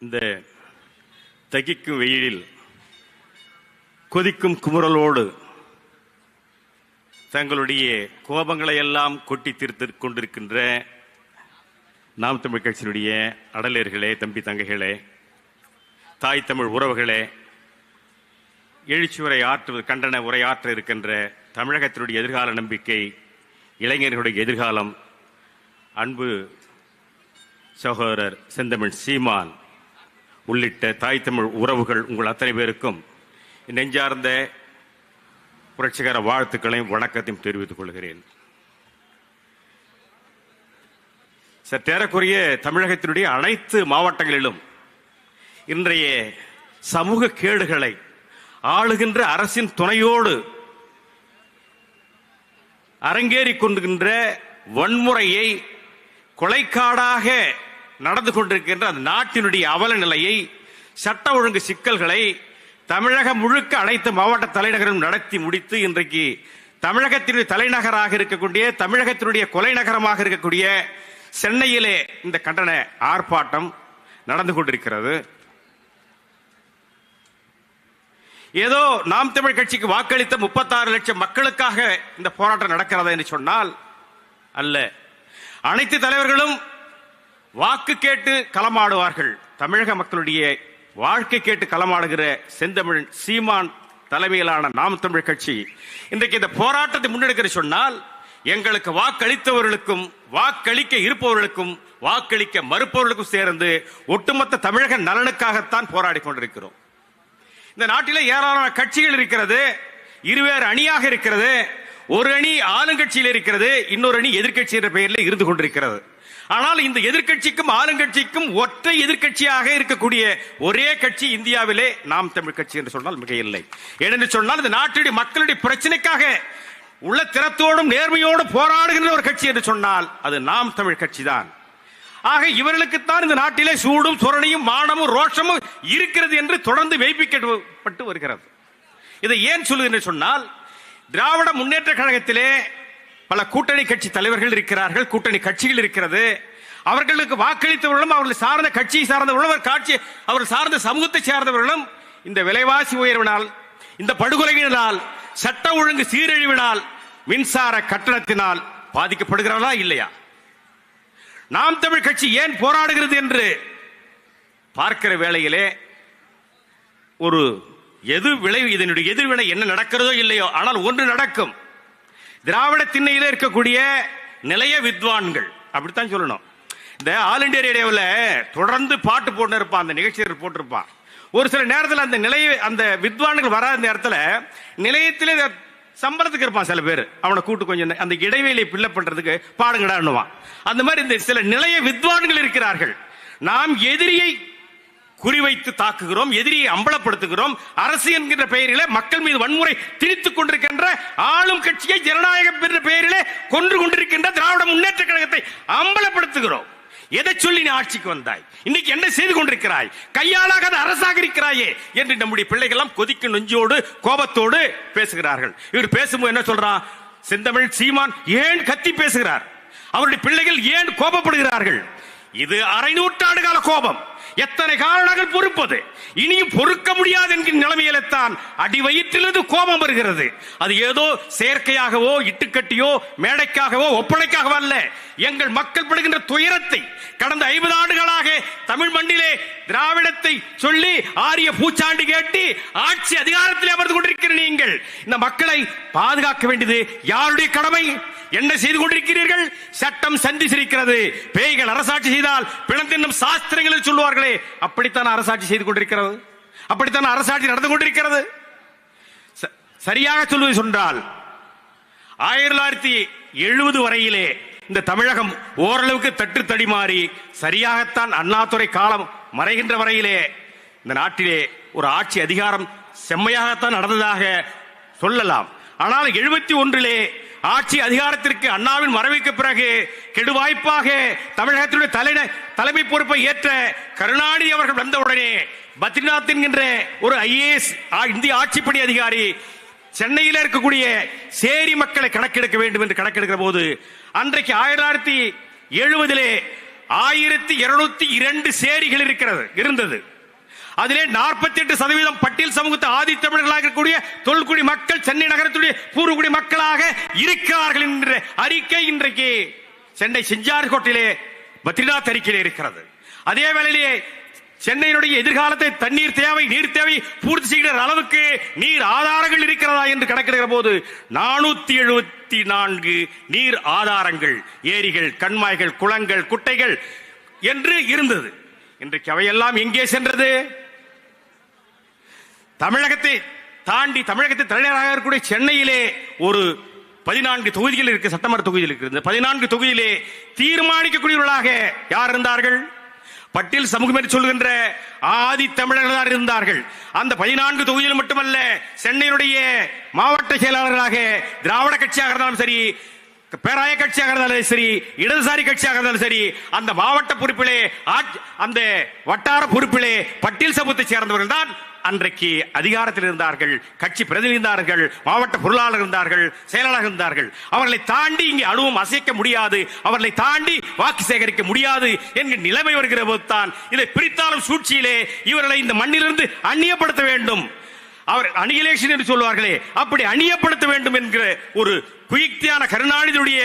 இந்த தகிக்கும் வெயிலில் கொதிக்கும் குமுறலோடு தங்களுடைய கோபங்களை எல்லாம் கொட்டி தீர்த்து கொண்டிருக்கின்ற நாம் தமிழ் கட்சியினுடைய அடலேர்களே, தம்பி தங்கைகளே, தாய் தமிழ் உறவுகளே, எழுச்சி உரை கண்டன உரையாற்ற இருக்கின்ற தமிழகத்தினுடைய எதிர்கால நம்பிக்கை, இளைஞர்களுடைய எதிர்காலம், அன்பு சகோதரர் செந்தமிழ் சீமான் உள்ளிட்ட தாய் தமிழ் உறவுகள் உங்கள் அத்தனை பேருக்கும் நெஞ்சார்ந்த புரட்சிகர வாழ்த்துக்களையும் வணக்கத்தையும் தெரிவித்துக் கொள்கிறேன். சற்றேறக்குரிய தமிழகத்தினுடைய அனைத்து மாவட்டங்களிலும் இன்றைய சமூக கேடுகளை ஆளுகின்ற அரசின் துணையோடு அரங்கேறிக் கொண்டிருக்கின்ற வன்முறையை, கொலைக்காடாக நடந்து கொண்டிருக்கின்ற அந்த நாட்டினுடைய அவல நிலையை, சட்ட ஒழுங்கு சிக்கல்களை தமிழகம் முழுக்க அனைத்து மாவட்ட தலைநகரும் நடத்தி முடித்து இன்றைக்கு தமிழகத்தினுடைய தலைநகராக இருக்கக்கூடிய, தமிழகத்தினுடைய கொலை நகரமாக இருக்கக்கூடிய சென்னையிலே இந்த கண்டன ஆர்ப்பாட்டம் நடந்து கொண்டிருக்கிறது. ஏதோ நாம் தமிழ் கட்சிக்கு வாக்களித்த 36 லட்சம் மக்களுக்காக இந்த போராட்டம் நடக்கிறதா என்று சொன்னால் அல்ல. அனைத்து தலைவர்களும் வாக்கு கேட்டு களமாடுவார்கள். தமிழக மக்களுடைய வாழ்க்கை கேட்டு களமாடுகிற செந்தமிழ் சீமான் தலைமையிலான நாம் தமிழ் கட்சி இன்றைக்கு இந்த போராட்டத்தை முன்னெடுக்கிற சொன்னால் எங்களுக்கு வாக்களித்தவர்களுக்கும், வாக்களிக்க இருப்பவர்களுக்கும், வாக்களிக்க மறுப்பவர்களுக்கும் சேர்ந்து ஒட்டுமொத்த தமிழக நலனுக்காகத்தான் போராடி கொண்டிருக்கிறோம். இந்த நாட்டிலே ஏராளமான கட்சிகள் இருக்கிறது, இருவேறு அணியாக இருக்கிறது. ஒரு அணி ஆளுங்கட்சியில் இருக்கிறது, இன்னொரு அணி எதிர்கட்சி என்ற பெயரில் இருந்து கொண்டிருக்கிறது. ஆனால் இந்த எதிர்கட்சிக்கும் ஆளுங்கட்சிக்கும் ஒற்றை எதிர்கட்சியாக இருக்கக்கூடிய ஒரே கட்சி இந்தியாவிலே நாம் தமிழ் கட்சி என்று சொன்னால் மிக இல்லை. ஏனென்று சொன்னால் இந்த நாட்டுடைய மக்களுடைய பிரச்சனைக்காக உள்ள திறத்தோடும் நேர்மையோடும் போராடுகின்ற ஒரு கட்சி என்று சொன்னால் அது நாம் தமிழ் கட்சி தான். ஆக இவர்களுக்குத்தான் இந்த நாட்டிலே சூடும் சொரணையும் மானமும் ரோஷமும் இருக்கிறது என்று தொடர்ந்து மெய்ப்பிக்கப்பட்டு வருகிறது. இதை ஏன் சொல்லுகிறேன் சொன்னால், திராவிட முன்னேற்ற கழகத்திலே பல கூட்டணி கட்சி தலைவர்கள் இருக்கிறார்கள், கூட்டணி கட்சிகள் இருக்கிறது. அவர்களுக்கு வாக்களித்தவர்களும், அவர்கள் சார்ந்த கட்சியை சார்ந்தவர்களும், அவர்கள் சார்ந்த சமூகத்தை சார்ந்தவர்களும் இந்த விலைவாசி உயர்வினால், இந்த படுகொலையினால், சட்ட ஒழுங்கு சீரழிவினால், மின்சார கட்டணத்தினால் பாதிக்கப்படுகிறார்களா இல்லையா? நாம் தமிழ் கட்சி ஏன் போராடுகிறது என்று பார்க்கிற வேளையிலே ஒரு இதனுடைய எதிர்வினை என்ன நடக்கிறதோ இல்லையோ, ஆனால் ஒன்று நடக்கும். திராவிட திண்ணையில இருக்கக்கூடிய நிலைய வித்வான்கள், அப்படித்தான் சொல்லணும். இந்த ஆல் இண்டியா ரேடியோவில் தொடர்ந்து பாட்டு போட்டு இருப்பான், அந்த நிகழ்ச்சியில் போட்டிருப்பான். ஒரு சில நேரத்தில் அந்த வித்வான்கள் வராத நேரத்தில் நிலையத்திலே சம்பளத்துக்கு இருப்பான் சில பேர், அவனை கூட்டு கொஞ்சம் அந்த இடைவெளியை பிள்ளை பண்றதுக்கு பாடுங்கடான்னுவான். அந்த மாதிரி இந்த சில நிலைய வித்வான்கள் இருக்கிறார்கள். நாம் எதிரியை குறிவைத்து தாக்குகிறோம், எதிரியை அம்பலப்படுத்துகிறோம், அரசு என்கின்ற பெயரிலே மக்கள் மீது வன்முறை திணித்துக் கொண்டிருக்கின்ற ஆளும் கட்சியை ஜனநாயகம் என்ற பெயரிலே கொன்று கொண்டிருக்கின்ற திராவிட முன்னேற்ற கழகத்தை அம்பலப்படுத்துகிறோம். எதை சொல்லி நீ ஆட்சிக்கு வந்தாய், இன்னைக்கு என்ன செய்து கொண்டிருக்கிறாய், கையாளாகாத அரசாக இருக்கிறாயே என்று நம்முடைய பிள்ளைகள் எல்லாம் கொதிக்கும் நெஞ்சோடு கோபத்தோடு பேசுகிறார்கள். இவர் பேசும்போது என்ன சொல்றான், செந்தமிழ் சீமான் ஏன் கத்தி பேசுகிறார், அவருடைய பிள்ளைகள் ஏன் கோபப்படுகிறார்கள்? இது அரை நூற்றாண்டு கால கோபம். எத்தனை காரணங்கள் பொறுப்பது, இனியும் பொறுக்க முடியாது என்கிற நிலைமையில்தான் அடி வயிற்றிலிருந்து கோபம் வருகிறது. அது ஏதோ செயற்கையாகவோ, இட்டுக்கட்டியோ, மேடைக்காகவோ, ஒப்பனைக்காகவோ அல்ல. எங்கள் மக்கள் படுகின்ற துயரத்தை கடந்த 50 ஆண்டுகளாக தமிழ் மண்ணிலே திராவிடத்தை சொல்லி ஆரிய பூச்சாண்டி கேட்டு ஆட்சி அதிகாரத்தில் அமர்ந்து கொண்டிருக்கிற நீங்கள் இந்த மக்களை பாதுகாக்க வேண்டியது யாருடைய கடமை? என்ன செய்து கொண்டிருக்கிறீர்கள்? சட்டம் சந்தி சிரிக்கிறது, பேய்கள் அரசாட்சி செய்தால் பிணத்தின்னும் சாஸ்திரங்களில் சொல்லுவார்களே, அப்படித்தான் அரசாட்சி செய்து கொண்டிருக்கிறது, அப்படித்தான் அரசாட்சி நடந்து கொண்டிருக்கிறது. சரியாக சொல்வது சொன்னால் 1970 வரையிலே இந்த தமிழகம் ஓரளவுக்கு தட்டு தடிமாறி சரியாகத்தான் அண்ணாதுரை காலம் மறைகின்ற வரையிலே இந்த நாட்டிலே ஒரு ஆட்சி அதிகாரம் செம்மையாகத்தான் நடந்ததாக சொல்லலாம். ஆனால் 71 ஆட்சி அதிகாரத்திற்கு அண்ணாவின் மறைவுக்கு பிறகு கெடுவாய்ப்பாக தமிழகத்தினுடைய தலைமை பொறுப்பை ஏற்ற கருணாநிதி அவர்கள் வந்தவுடனே பத்ரிநாத் என்கின்ற ஒரு IAS இந்திய ஆட்சிப்பணி அதிகாரி சென்னையில் இருக்கக்கூடிய சேரி மக்களை கணக்கெடுக்க வேண்டும் என்று கணக்கெடுக்கிற போது அன்றைக்கு 1970 1202 சேரிகள் இருந்தது. அதிலே 48% பட்டியல் சமூகத்தை ஆதித்தமிழர்களாக இருக்கக்கூடிய தொல்குடி மக்கள் சென்னை நகரத்துடைய பூர்வகுடி மக்களாக இருக்கிறார்கள் என்ற அறிக்கை இன்றைக்கு சென்னை செஞ்சார்கோட்டிலே பத்ரிநாத் அறிக்கையிலே இருக்கிறது. அதே வேளையிலே சென்னையினுடைய எதிர்காலத்தை தண்ணீர் தேவை, நீர் தேவை பூர்த்தி செய்கிற அளவுக்கு நீர் ஆதாரங்கள் இருக்கிறதா என்று கணக்கிடுகிற போது 474 நீர் ஆதாரங்கள், ஏரிகள், கண்மாய்கள், குளங்கள், குட்டைகள் என்று இருந்தது. இன்றைக்கு அவையெல்லாம் எங்கே சென்றது? தமிழகத்தை தாண்டி தமிழகத்தை தலைநகராக இருக்கக்கூடிய சென்னையிலே ஒரு 14 தொகுதிகள் இருக்கு, சட்டமன்ற தொகுதிகள் இருக்கு. 14 தொகுதியிலே தீர்மானிக்கக்கூடியவர்களாக யார் இருந்தார்கள்? பட்டியல் சமூகம் என்று சொல்கின்ற ஆதி தமிழர்கள் இருந்தார்கள். அந்த 14 தொகுதியில் மட்டுமல்ல, சென்னையினுடைய மாவட்ட செயலாளர்களாக திராவிட கட்சியாக இருந்தாலும் சரி, பேராய கட்சியாக இருந்தாலும் சரி, இடதுசாரி கட்சியாக இருந்தாலும் சரி, அந்த மாவட்ட பொறுப்பிலே அந்த வட்டார பொறுப்பிலே பட்டியல் சமூகத்தை சேர்ந்தவர்கள் தான் அன்றைக்கு அதிகாரத்தில் இருந்தார்கள். கட்சி பிரதிநிதி இருந்தார்கள், மாவட்ட பொருளாளர் இருந்தார்கள், செயலாளர் இருந்தார்கள். அவர்களை தாண்டி இங்கே அணுவும் அசைக்க முடியாது, அவர்களை தாண்டி வாக்கு சேகரிக்க முடியாது என்கிற நிலைமை வருகிற போதுதான் இதை பிரித்தாலும் சூழ்ச்சியிலே இவர்களை இந்த மண்ணிலிருந்து அந்நியப்படுத்த வேண்டும், அவர் அனிகிலேஷன் என்று சொல்வார்களே அப்படி அந்நியப்படுத்த வேண்டும் என்கிற ஒரு குயுக்தியான கருணாநிதியுடைய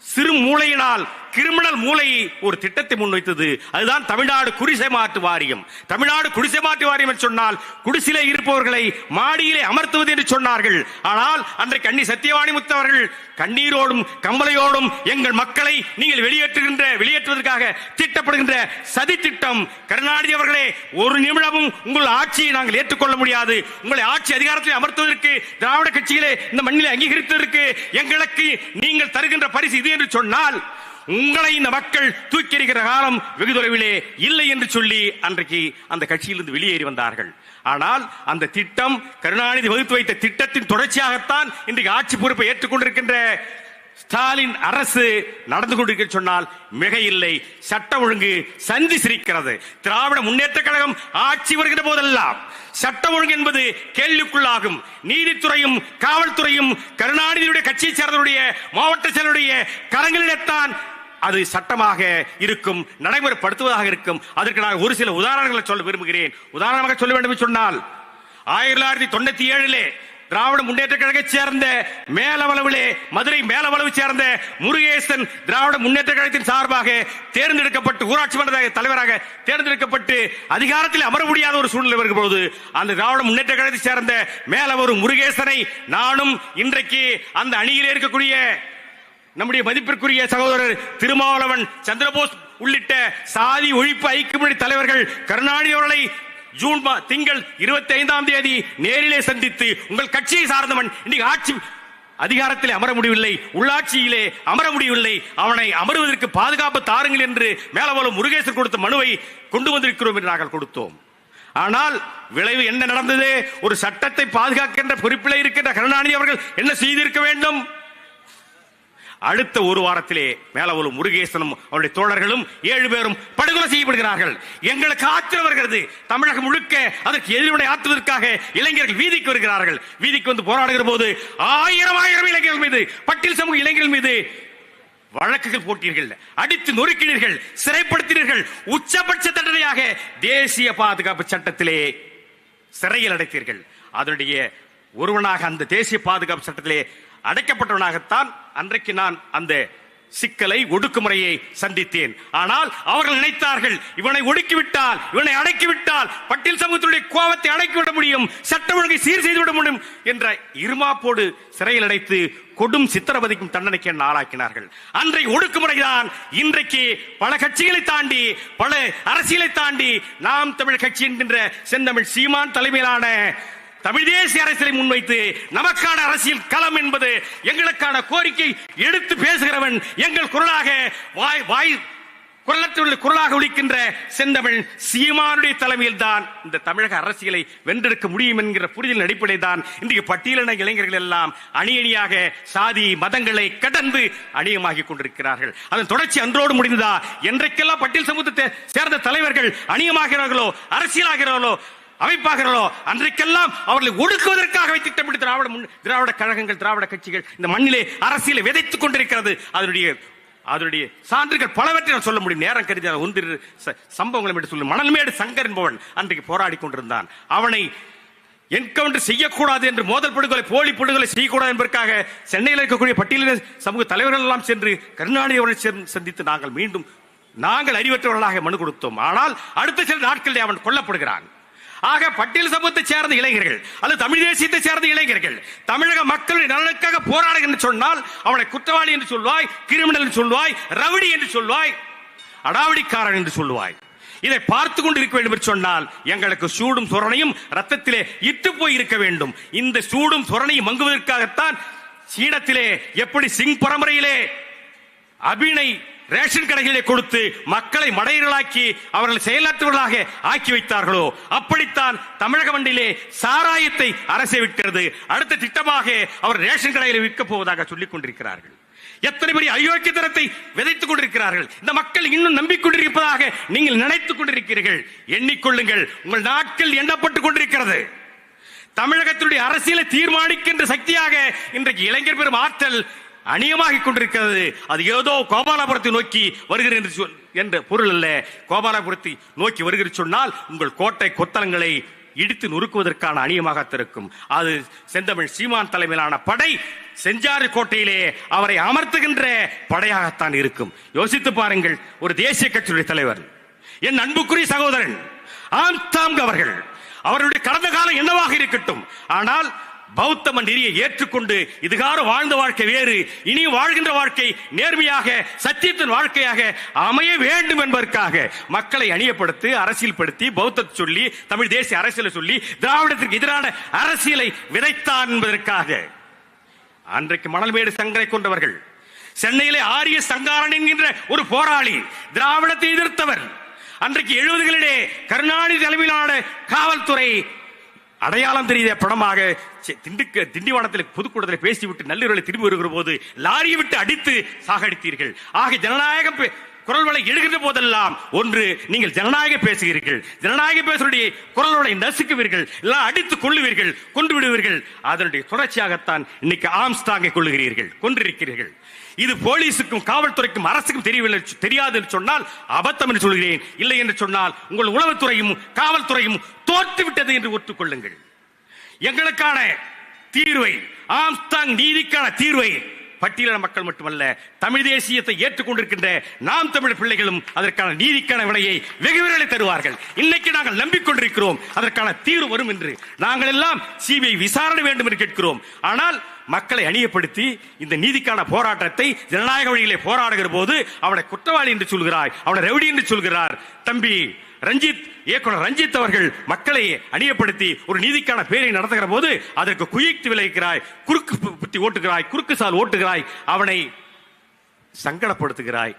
சிறு மூளையினால் கிரிமினல் மூளை ஒரு திட்டத்தை முன்வைத்தது. அதுதான் தமிழ்நாடு குடிசை மாற்று வாரியம். தமிழ்நாடு குடிசை மாற்று வாரியம் என்று சொன்னால் குடிசையிலே இருப்பவர்களை மாடியிலே அமர்த்துவது என்று சொன்னார்கள். ஆனால் அன்றைக்கு அண்ணி சத்தியவாணி முத்தவர்கள் கண்ணீரோடும் கம்பளையோடும் எங்கள் மக்களை நீங்கள் வெளியேற்றுவதற்காக திட்டப்படுகின்ற சதி திட்டம். கருணாநிதி அவர்களே, ஒரு நிமிடமும் உங்கள் ஆட்சியை நாங்கள் ஏற்றுக்கொள்ள முடியாது. உங்களை ஆட்சி அதிகாரத்தில் அமர்த்துவதற்கு திராவிட கட்சியிலே இந்த மண்ணிலே அங்கீகரித்ததற்கு எங்களுக்கு நீங்கள் தருகின்ற பரிசு இது என்று சொன்னால் உங்களை இந்த மக்கள் தூக்கி எறிகிற காலம் வெகு தொலைவிலே இல்லை என்று சொல்லி அன்றைக்கு அந்த கட்சியிலிருந்து வெளியேறி வந்தார்கள். ஆனால் அந்த திட்டம் கருணாநிதி வகுத்து வைத்த திட்டத்தின் தொடர்ச்சியாகத்தான் இன்றைக்கு ஆட்சி பொறுப்பை ஏற்றுக்கொண்டிருக்கின்ற ஸ்டாலின் அரசு நடந்து கொண்டிருக்க சொன்னால் மிக இல்லை. சட்ட ஒழுங்கு சந்தி சிரிக்கிறது. திராவிட முன்னேற்ற கழகம் ஆட்சி வருகிற போதெல்லாம் சட்டம் ஒழுங்கு என்பது கேள்விக்குள்ளாகும். நீதித்துறையும் காவல்துறையும் கருணாநிதியுடைய கட்சியை சேர்ந்தவருடைய மாவட்ட செயலருடைய கரங்களிடத்தான் அது சட்டமாக இருக்கும், நடைமுறைப்படுத்துவதாக இருக்கும். அதற்கு நான் ஒரு சில உதாரணங்களை சொல்ல விரும்புகிறேன். உதாரணமாக சொல்ல வேண்டும் சொன்னால் 1997 திராவிட முன்னேற்ற கழகத்தை சேர்ந்த மேலவளவிலே மதுரை மேலவளவு சேர்ந்த முருகேசன் திராவிட முன்னேற்ற கழகத்தின் சார்பாக தேர்ந்தெடுக்கப்பட்டு ஊராட்சி மன்ற தலைவராக தேர்ந்தெடுக்கப்பட்டு அதிகாரத்தில் அமர முடியாத ஒரு சூழ்நிலை வரும்போது அந்த திராவிட முன்னேற்ற கழகத்தை சேர்ந்த மேலவரும் முருகேசனை நானும் இன்றைக்கு அந்த அணியிலே இருக்கக்கூடிய நம்முடைய மதிப்பிற்குரிய சகோதரர் திருமாவளவன், சந்திரபோஸ் உள்ளிட்ட சாதி ஒழிப்பு ஐக்கிய தலைவர்கள் கருணாநிதி அவர்களை ஜூன் திங்கள் 25ஆம் தேதி நேரிலே சந்தித்து உங்கள் கட்சியை சார்ந்தவன் இன்னைக்கு ஆட்சி அதிகாரத்தில் அமர முடியவில்லை, உள்ளாட்சியிலே அமர முடியவில்லை, அவனை அமருவதற்கு பாதுகாப்பு தாருங்கள் என்று மேலவளம் முருகேசன் கொடுத்த மனுவை கொண்டு வந்திருக்கிறோம் என்று நாங்கள் கொடுத்தோம். ஆனால் விளைவு என்ன நடந்தது? ஒரு சட்டத்தை பாதுகாக்கின்ற பொறுப்பில் இருக்கின்ற கருணாநிதி அவர்கள் என்ன செய்திருக்க வேண்டும்? அடுத்த ஒரு வாரத்திலே மேலவளம் முருகேசனும் அவருடைய தோழர்களும் 7 பேரும் படுகொலை செய்யப்படுகிறார்கள். எங்களுக்கு ஆத்திரம் வருகிறது. தமிழகம் முழுக்க அதற்கு எதிர்வினை ஆற்றுவதற்காக இளைஞர்கள் வீதிக்கு வருகிறார்கள். வீதிக்கு வந்து போராடுகிற போது ஆயிரம் இளைஞர்கள் மீது, பட்டியல் சமூக இளைஞர்கள் மீது வழக்குகள் போட்டீர்கள், அடித்து நொறுக்கினீர்கள், சிறைப்படுத்தினீர்கள். உச்சபட்ச தண்டனையாக தேசிய பாதுகாப்பு சட்டத்திலே சிறையில் அடைத்தீர்கள். அதனுடைய ஒருவனாக அந்த தேசிய பாதுகாப்பு சட்டத்திலே அடைக்கப்பட்டவனாகத்தான் அன்றைக்கு நான் அந்த சிக்கலை ஒடுக்குமுறையை சந்தித்தேன். ஆனால் அவர்கள் நினைத்தார்கள் இவனை ஒடுக்கிவிட்டால், இவனை அடக்கிவிட்டால் பட்டியல் சமூகத்துடைய கோபத்தை அடக்கிவிட முடியும், சட்ட ஒழுங்கை சீர் செய்துவிட முடியும் என்ற இருமாப்போடு சிறையில் அடைத்து கொடும் சித்திரவதைக்கும் தண்டனைக்கு ஆளாக்கினார்கள். அன்றைய ஒடுக்குமுறைதான் இன்றைக்கு பல கட்சிகளை தாண்டி, பல அரசியலை தாண்டி நாம் தமிழ் கட்சி என்கின்ற செந்தமிழ் சீமான் தலைமையிலான தமிழ் தேசிய அரசியலை முன்வைத்து நமக்கான அரசியல் களம் என்பது எங்களுக்கான கோரிக்கை எடுத்து பேசுகிறவன் எங்கள் குரலாக குரலாக ஒலிக்கின்ற செந்தமிழ் சீமானுடைய தலைமையில் தான் இந்த தமிழக அரசியலை வென்றெடுக்க முடியும் என்கிற புரிதலின் அடிப்படையில் தான் இன்றைக்கு பட்டியலின இளைஞர்கள் எல்லாம் அணி அணியாக சாதி மதங்களை கடந்து அணியமாகி கொண்டிருக்கிறார்கள். அதன் தொடர்ச்சி அன்றோடு முடிந்ததா? என்றைக்கெல்லாம் பட்டியல் சமூகத்தை சேர்ந்த தலைவர்கள் அணியமாகிறார்களோ, அரசியலாகிறார்களோ, அமைப்பாகிறோ அன்றைக்கெல்லாம் அவர்களை ஒடுக்குவதற்காக திட்டமிட்டு திராவிட கழகங்கள், திராவிட கட்சிகள் இந்த மண்ணிலே அரசியலை விதைத்துக் கொண்டிருக்கிறது. அதனுடைய அதனுடைய சான்றுகள் பலவற்றை நான் சொல்ல முடியும், நேரம் கருதி ஒன்று சம்பவங்களை மட்டும் சொல்லும். மணல்மேடு சங்கர் என்பவன் அன்றைக்கு போராடி கொண்டிருந்தான். அவனை என்கவுண்டர் செய்யக்கூடாது என்று மோதல் படுகொலை போலி படுகொலை செய்யக்கூடாது என்பதற்காக சென்னையில் இருக்கக்கூடிய பட்டியலின சமூக தலைவர்கள் எல்லாம் சென்று கருணாநிதி அவரை சந்தித்து நாங்கள் அறிவற்றவர்களாக மனு கொடுத்தோம். ஆனால் அடுத்த சில நாட்களில் அவன் கொல்லப்படுகிறான். ஆக பட்டியல் சமூகத்தை சேர்ந்த இளைஞர்கள் அல்லது தமிழ் தேசியத்தை சேர்ந்த இளைஞர்கள் தமிழக மக்களுடைய நலனுக்காக போராடுகள் என்று சொன்னால் அவனை குற்றவாளி என்று சொல்வாய், கிரிமினல் என்று சொல்வாய், ரவுடி என்று சொல்வாய், அடாவடிக்காரன் என்று சொல்வாய். இதை பார்த்து கொண்டு இருக்க வேண்டும் என்று சொன்னால் எங்களுக்கு சூடும் சொரணையும் ரத்தத்திலே இட்டு போய் இருக்க வேண்டும். இந்த சூடும் சொரணையும் மங்குவதற்காகத்தான் சீனத்திலே எப்படி சிங் பரம்பரையிலே அபினை ரேஷன் கடைகளை கொடுத்து மக்களை மடையர்களாக்கி அவர்கள் செயலாற்றுவர்களாக ஆக்கி வைத்தார்களோ அப்படித்தான் தமிழக மண்டிலே சாராயத்தை அரசை விற்கிறது. அடுத்த திட்டமாக அவர் ரேஷன் கடையில் விற்கப் போவதாக சொல்லிக் கொண்டிருக்கிறார்கள். எத்தனை பெரிய அயோக்கியத்தனத்தை விதைத்துக் கொண்டிருக்கிறார்கள். இந்த மக்கள் இன்னும் நம்பிக்கொண்டிருப்பதாக நீங்கள் நினைத்துக் கொண்டிருக்கிறீர்கள். எண்ணிக்கொள்ளுங்கள், உங்கள் நாட்கள் எண்ணப்பட்டுக் கொண்டிருக்கிறது. தமிழகத்தினுடைய அரசியலை தீர்மானிக்கின்ற சக்தியாக இன்றைக்கு இளைஞர் பெரும் ஆற்றல் அநியமாகிக் கொண்டிருக்கிறது. அது ஏதோ கோபாலபுரத்தை நோக்கி வருகிறது என்ற பொருள் அல்ல. கோபாலபுரத்தை நோக்கி வருகிறது சொன்னால் உங்கள் கோட்டை கொத்தளங்களை இடித்து நொறுக்குவதற்கான அணியமாக இருக்கும். அது செந்தமிழ் சீமான் தலைமையிலான படை செஞ்சாறு கோட்டையிலே அவரை அமர்த்துகின்ற படையாகத்தான் இருக்கும். யோசித்து பாருங்கள். ஒரு தேசிய கட்சியுடைய தலைவர், என் அன்புக்குரிய சகோதரன் ஆம்ஸ்ட்ராங் அவர்கள், அவருடைய கடந்த காலம் என்னவாக இருக்கட்டும், ஆனால் பௌத்த நெறியை ஏற்றுக்கொண்டு இதுகார வாழ்ந்த வாழ்க்கை வேறு, இனி வாழ்கின்ற வாழ்க்கை நேர்மையாக சத்தியத்தின் வாழ்க்கையாக அமைய வேண்டும் என்பதற்காக மக்களை அணியப்படுத்தி அரசியல் படுத்தி பௌத்தத்தை சொல்லி தமிழ் தேசிய அரசியலை சொல்லி திராவிடத்திற்கு எதிரான அரசியலை விதைத்தான் என்பதற்காக அன்றைக்கு மணல்மேடு சங்கரை கொண்டவர்கள், சென்னையிலே ஆரிய சங்காரன் என்கின்ற ஒரு போராளி, திராவிடத்தை எதிர்த்தவர், அன்றைக்கு 70களிலே கருணாநிதி தலைமையிலான காவல்துறை அடையாளம் தெரியாத படமாக திண்டிவனத்தில் பொதுக்கூட்டத்தில் பேசிவிட்டு நள்ளிரவில் திரும்பி வருகிற போது லாரியை விட்டு அடித்து சாகடித்தீர்கள். ஆக ஜனநாயகம் குரல்வளை எழுகின்ற போதெல்லாம் ஒன்று நீங்கள் ஜனநாயகம் பேசுகிறீர்கள், ஜனநாயக பேசுடைய குரல்வளை நசுக்குவீர்கள், எல்லாம் அடித்து கொள்ளுவீர்கள், கொண்டு விடுவீர்கள். அதனுடைய தொடர்ச்சியாகத்தான் இன்னைக்கு ஆம்ஸ்ட்ராங்கை கொள்ளுகிறீர்கள், கொன்றிருக்கிறீர்கள். இது போலீசுக்கும் காவல்துறைக்கும் அரசுக்கும் தெரியாது என்று சொன்னால் அபத்தம் என்று சொல்கிறேன். இல்லை என்று சொன்னால் உங்கள் உளவுத்துறையும் காவல்துறையும் தோற்றுவிட்டது என்று ஒத்துக்கொள்ளுங்கள். எங்களுக்கான தீர்வை, ஆம்ஸ்ட்ராங் நீதிக்கான தீர்வை பட்டியலின மக்கள் மட்டுமல்ல தமிழ் தேசியத்தை ஏற்றுக்கொண்டிருக்கின்ற நாம் தமிழ் பிள்ளைகளும் அதற்கான நீதிக்கான விலையை வெகு விரைவில் தருவார்கள். இன்னைக்கு நாங்கள் நம்பிக்கொண்டிருக்கிறோம் அதற்கான தீர்வு வரும் என்று. நாங்கள் எல்லாம் சிபிஐ விசாரணை வேண்டும் என்று கேட்கிறோம். ஆனால் மக்களை அணியப்படுத்தி இந்த நீதிக்கான போராட்டத்தை ஜனநாயக வழியிலே போராடுகிற போது அவனை குற்றவாளி என்று சொல்கிறாய், அவனை ரவுடி என்று சொல்கிறார். தம்பி ரஞ்சித், இயக்குனர் ரஞ்சித் அவர்கள் மக்களை அணியப்படுத்தி ஒரு நீதிக்கான பேரை நடத்துகிற போது அதற்கு குயுக்தி விளைவிக்கிறாய், குறுக்கு புத்தி ஓட்டுகிறாய், குறுக்கு சால் ஓட்டுகிறாய், அவனை சங்கடப்படுத்துகிறாய்.